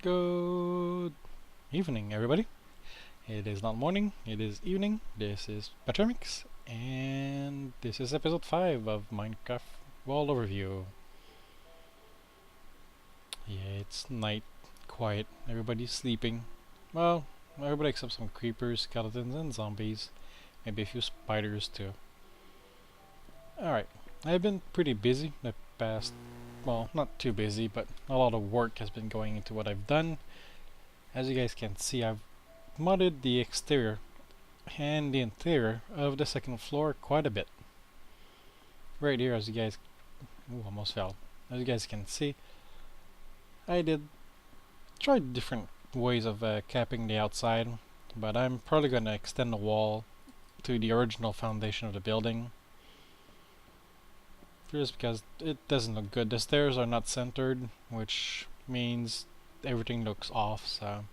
Good evening, everybody. It is not morning, it is evening. This is Patramix, and this is episode 5 of Minecraft World Overview. Yeah, it's night, quiet, everybody's sleeping. Well, everybody except some creepers, skeletons, and zombies. Maybe a few spiders too. Alright, I've been pretty busy the past, well, not too busy, but a lot of work has been going into what I've done. As you guys can see, I've modded the exterior and the interior of the second floor quite a bit. Right here, as you guys, almost fell. As you guys can see, I tried different ways of capping the outside, but I'm probably going to extend the wall to the original foundation of the building. Just because it doesn't look good. The stairs are not centered, which means everything looks off, so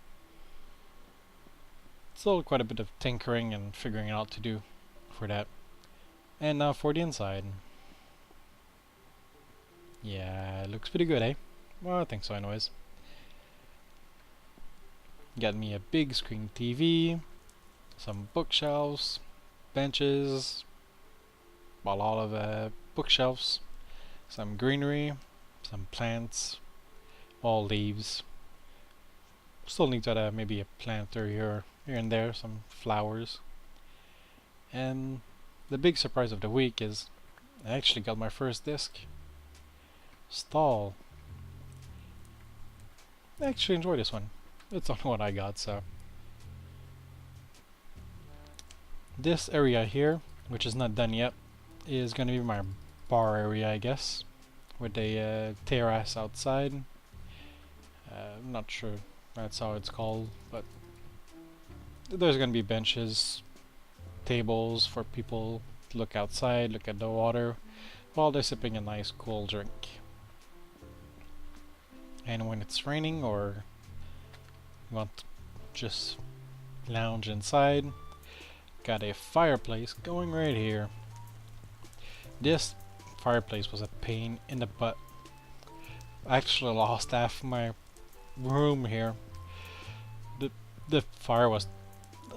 still quite a bit of tinkering and figuring out to do for that. And now for the inside. Yeah, it looks pretty good, eh? Well, I think so anyways. Got me a big screen TV, some bookshelves, benches, a lot of bookshelves, some greenery, some plants, all leaves. Still need to add maybe a planter here and there, some flowers. And the big surprise of the week is I actually got my first disc. Stall. I actually enjoy this one. It's the only one I got, so. This area here, which is not done yet, is going to be my bar area, I guess, with a terrace outside. I'm not sure that's how it's called, but there's going to be benches, tables for people to look outside, look at the water, while they're sipping a nice cool drink. And when it's raining or you want to just lounge inside, got a fireplace going right here. This fireplace was a pain in the butt. I actually lost half my room here. The fire was a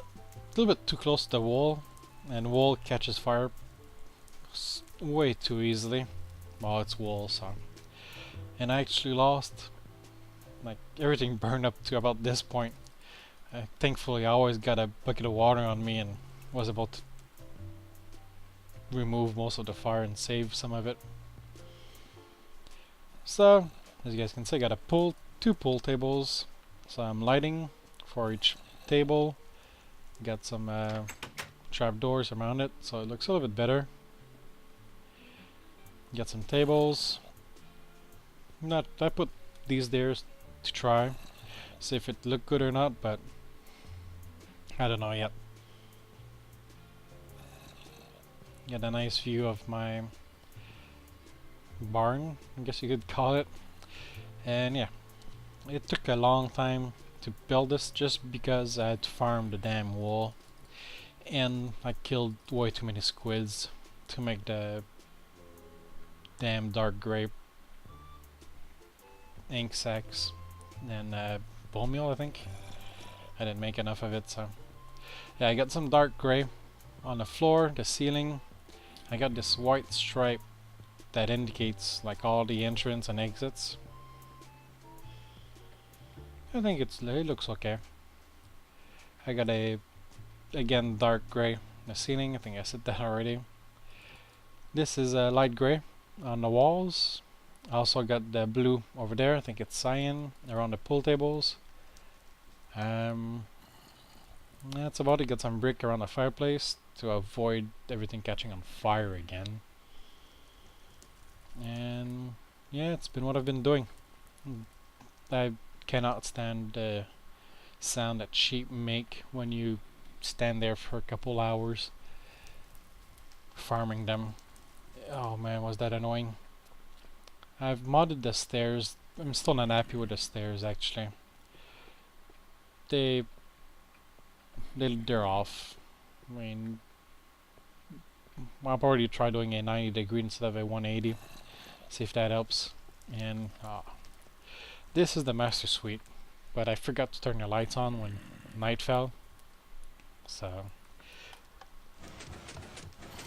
little bit too close to the wall, and wall catches fire way too easily. Well, it's wall, so. And I actually lost, like, everything burned up to about this point. Thankfully, I always got a bucket of water on me and was able to remove most of the fire and save some of it. So, as you guys can see, I got two pool tables, some lighting for each table. Got some trapdoors around it, so it looks a little bit better. Got some tables. I put these there to try, see if it looked good or not, but I don't know yet. Got a nice view of my barn, I guess you could call it. And yeah, it took a long time to build this just because I had to farm the damn wool, and I killed way too many squids to make the damn dark gray ink sacs and bone meal, I think. I didn't make enough of it, so yeah, I got some dark gray on the floor, the ceiling. I got this white stripe that indicates like all the entrance and exits. I think it looks okay. I got again dark gray on the ceiling. I think I said that already. This is a light gray on the walls. I also got the blue over there. I think it's cyan around the pool tables. That's about it. Got some brick around the fireplace to avoid everything catching on fire again. And yeah, it's been what I've been doing. I cannot stand the sound that sheep make when you stand there for a couple hours farming them. Oh man, was that annoying. I've modded the stairs. I'm still not happy with the stairs, actually. They're off. I mean, I'll probably try doing a 90 degree instead of a 180. See if that helps. And this is the master suite. but I forgot to turn the lights on when night fell. So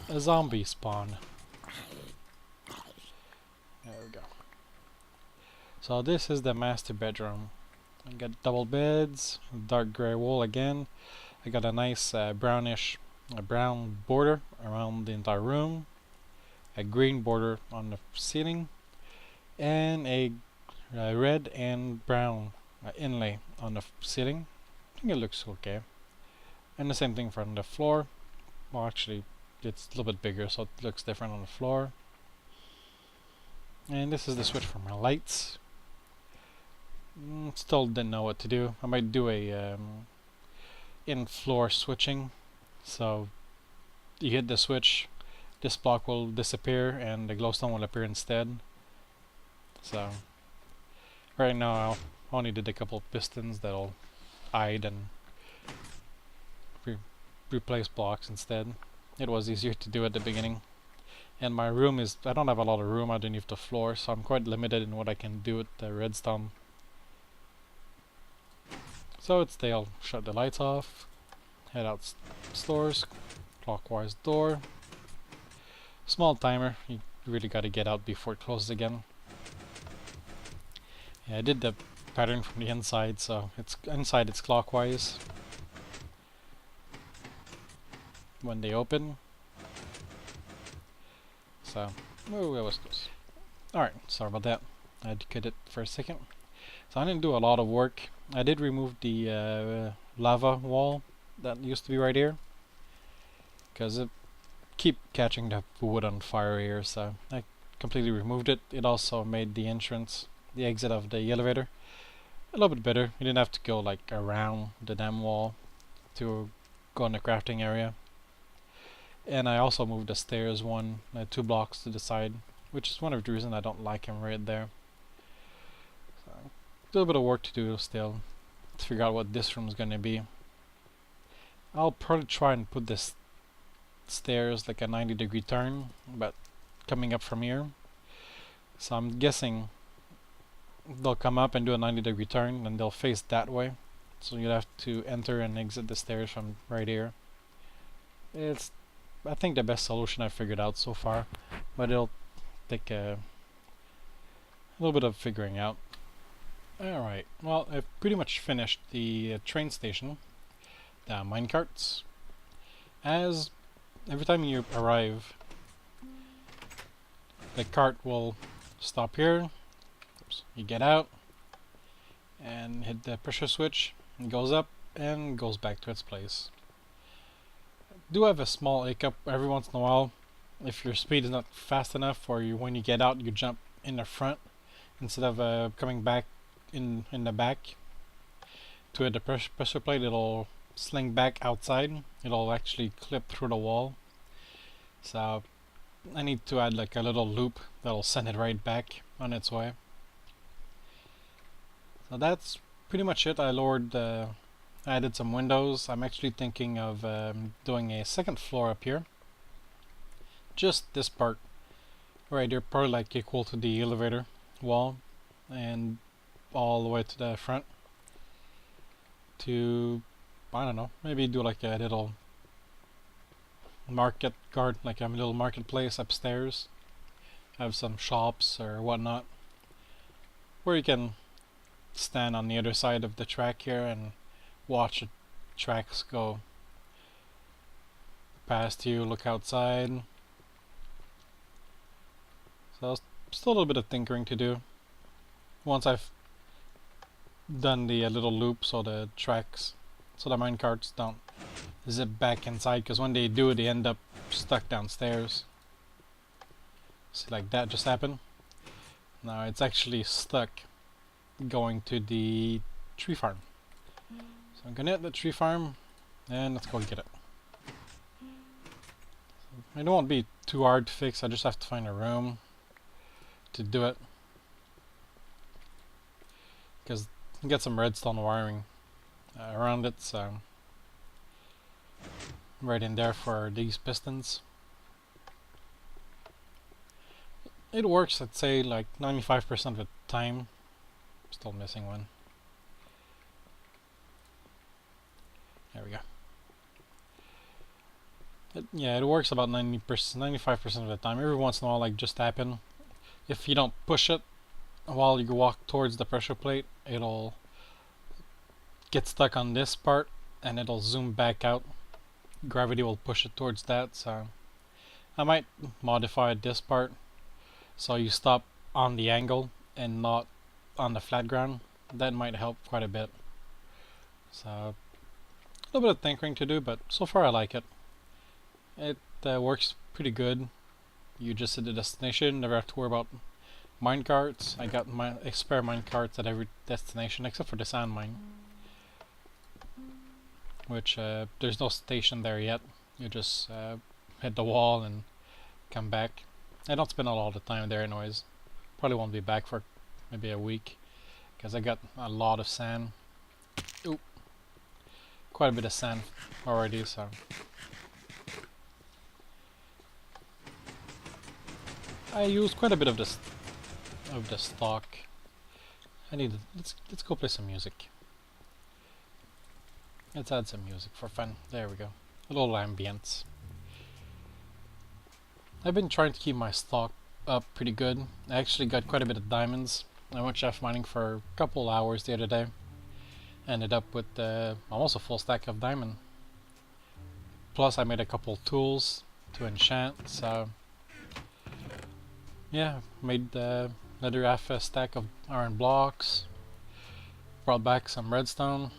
a zombie spawned. There we go. So this is the master bedroom. I got double beds, dark gray wool again. I got a nice brown border around the entire room, a green border on the ceiling, and a red and brown inlay on the ceiling. I think it looks okay. And the same thing from the floor. Well, actually, it's a little bit bigger, so it looks different on the floor. And this is the switch for my lights. Still didn't know what to do. I might do a in-floor switching. So you hit the switch, this block will disappear and the glowstone will appear instead. So right now I only did a couple of pistons that'll hide and replace blocks instead. It was easier to do at the beginning. And my room is, I don't have a lot of room underneath the floor, so I'm quite limited in what I can do with the redstone. So I'll shut the lights off, head out stores, clockwise door. Small timer, you really gotta get out before it closes again. Yeah, I did the pattern from the inside, so it's inside it's clockwise when they open. So, oh, that was close. Alright, sorry about that. I had to cut it for a second. So I didn't do a lot of work. I did remove the lava wall that used to be right here, because it keep catching the wood on fire here, so I completely removed it. It also made the entrance, the exit of the elevator, a little bit better. You didn't have to go like around the damn wall to go in the crafting area. And I also moved the stairs 2 blocks to the side, which is one of the reasons I don't like them right there. So, a little bit of work to do still to figure out what this room is going to be. I'll probably try and put this stairs like a 90-degree turn, but coming up from here. So I'm guessing they'll come up and do a 90-degree turn and they'll face that way. So you'll have to enter and exit the stairs from right here. It's, I think, the best solution I've figured out so far, but it'll take a little bit of figuring out. Alright, well, I've pretty much finished the train station, the minecarts. As every time you arrive, the cart will stop here. Oops. You get out and hit the pressure switch. It goes up and goes back to its place. Do have a small hiccup every once in a while. If your speed is not fast enough, or when you get out you jump in the front instead of coming back in the back to hit the pressure plate, it'll sling back outside. It'll actually clip through the wall. So I need to add like a little loop that'll send it right back on its way. So that's pretty much it. I added some windows. I'm actually thinking of doing a second floor up here. Just this part right here, probably like equal to the elevator wall, and all the way to the front. To, I don't know, maybe do like a little market guard, like a little marketplace upstairs. Have some shops or whatnot, where you can stand on the other side of the track here and watch the tracks go past you, look outside. So still a little bit of tinkering to do. Once I've done the little loop so the tracks, so the minecarts don't zip back inside, because when they do they end up stuck downstairs. See, like that just happened. Now it's actually stuck going to the tree farm. So I'm gonna hit the tree farm and let's go get it. It won't be too hard to fix. I just have to find a room to do it, because you get some redstone wiring around it, so right in there for these pistons. It works, I'd say, like 95% of the time. Still missing one. we go. Yeah, it works about 90%, 95% of the time. Every once in a while, like just happen. If you don't push it while you walk towards the pressure plate, it'll get stuck on this part and it'll zoom back out. Gravity will push it towards that, so I might modify this part so you stop on the angle and not on the flat ground. That might help quite a bit. So a little bit of tinkering to do, but so far I like it. It works pretty good. You just hit the destination, never have to worry about mine carts. I got my spare mine carts at every destination except for the sand mine, which there's no station there yet. You just hit the wall and come back. I don't spend a lot of time there anyways. Probably won't be back for maybe a week because I got a lot of sand. Ooh, quite a bit of sand already, so I used quite a bit of this the stock. Let's go play some music. Let's add some music for fun. There we go. A little ambience. I've been trying to keep my stock up pretty good. I actually got quite a bit of diamonds. I went chef mining for a couple hours the other day. Ended up with almost a full stack of diamond. Plus I made a couple tools to enchant, so yeah, made another half a stack of iron blocks. Brought back some redstone.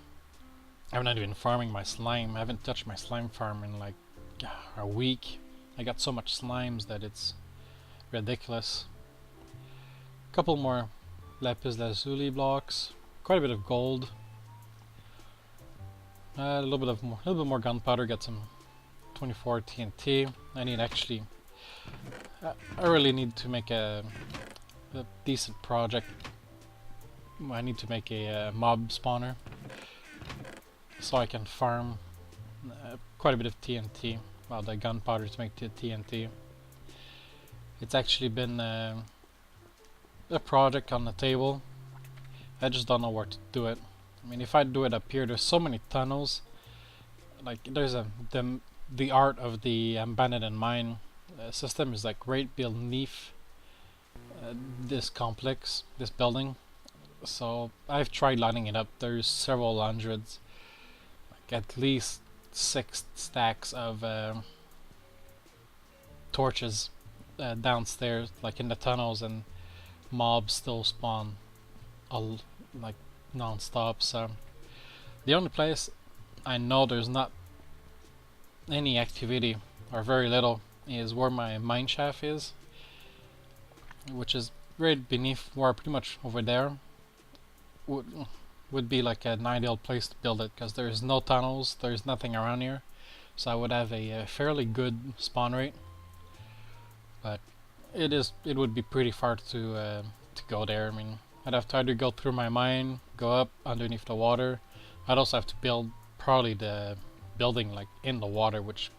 I'm not even farming my slime. I haven't touched my slime farm in like a week. I got so much slimes that it's ridiculous. Couple more lapis lazuli blocks. Quite a bit of gold. A little bit more gunpowder. Got some 24 TNT. I need actually. I really need to make a decent project. I need to make a mob spawner so I can farm quite a bit of TNT. Well, the gunpowder to make the TNT. It's actually been a project on the table. I just don't know where to do it. I mean, if I do it up here, there's so many tunnels. Like, there's the art of the abandoned mine system is like right beneath this complex, this building. So I've tried lining it up. There's several hundreds, like at least 6 stacks of torches downstairs, like in the tunnels, and mobs still spawn like non-stop. So the only place I know there's not any activity or very little is where my mine shaft is, which is right beneath where pretty much over there would be like an ideal place to build it, because there's no tunnels, there's nothing around here, so I would have a fairly good spawn rate. But it would be pretty far to go there. I mean, I'd have to either go through my mine, go up underneath the water. I'd also have to build probably the building like in the water, which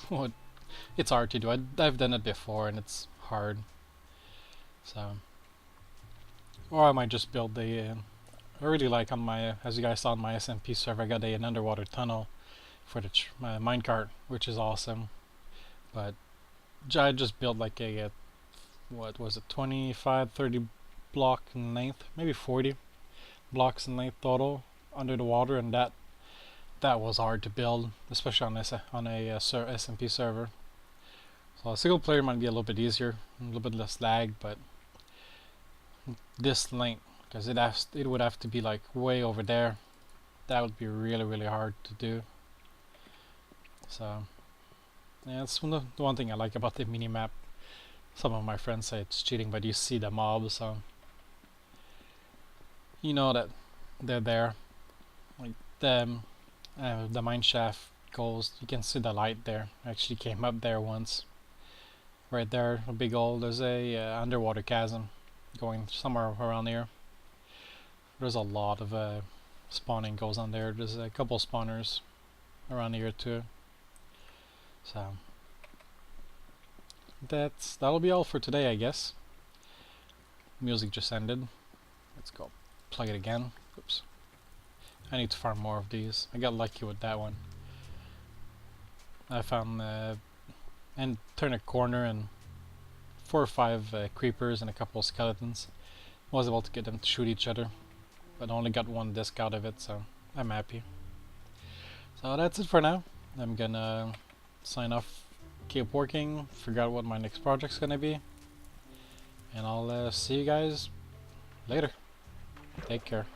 would, it's hard to do. I've done it before and it's hard. So, or I might just build I really like on my, as you guys saw on my SMP server, I got an underwater tunnel for the minecart, which is awesome. But I just built like a what was it, 25, 30 block in length, maybe 40 blocks in length total under the water, and that was hard to build, especially on a SMP server. So a single player might be a little bit easier, a little bit less lag, but this length, because it would have to be like way over there. That would be really hard to do. So yeah, that's the one thing I like about the mini map. Some of my friends say it's cheating, but you see the mobs, so you know that they're there. Like the mine shaft goes, you can see the light there. I actually came up there once. Right there, a big old, there's a underwater chasm going somewhere around here. There's a lot of spawning goes on there. There's a couple spawners around here too. So that'll be all for today, I guess. Music just ended. Let's go plug it again. Oops. I need to farm more of these. I got lucky with that one. I found and turn a corner and 4 or 5 creepers and a couple of skeletons. Was able to get them to shoot each other, but only got 1 disc out of it, so I'm happy. So that's it for now. I'm gonna sign off, keep working, figure out what my next project's gonna be, and I'll see you guys later. Take care.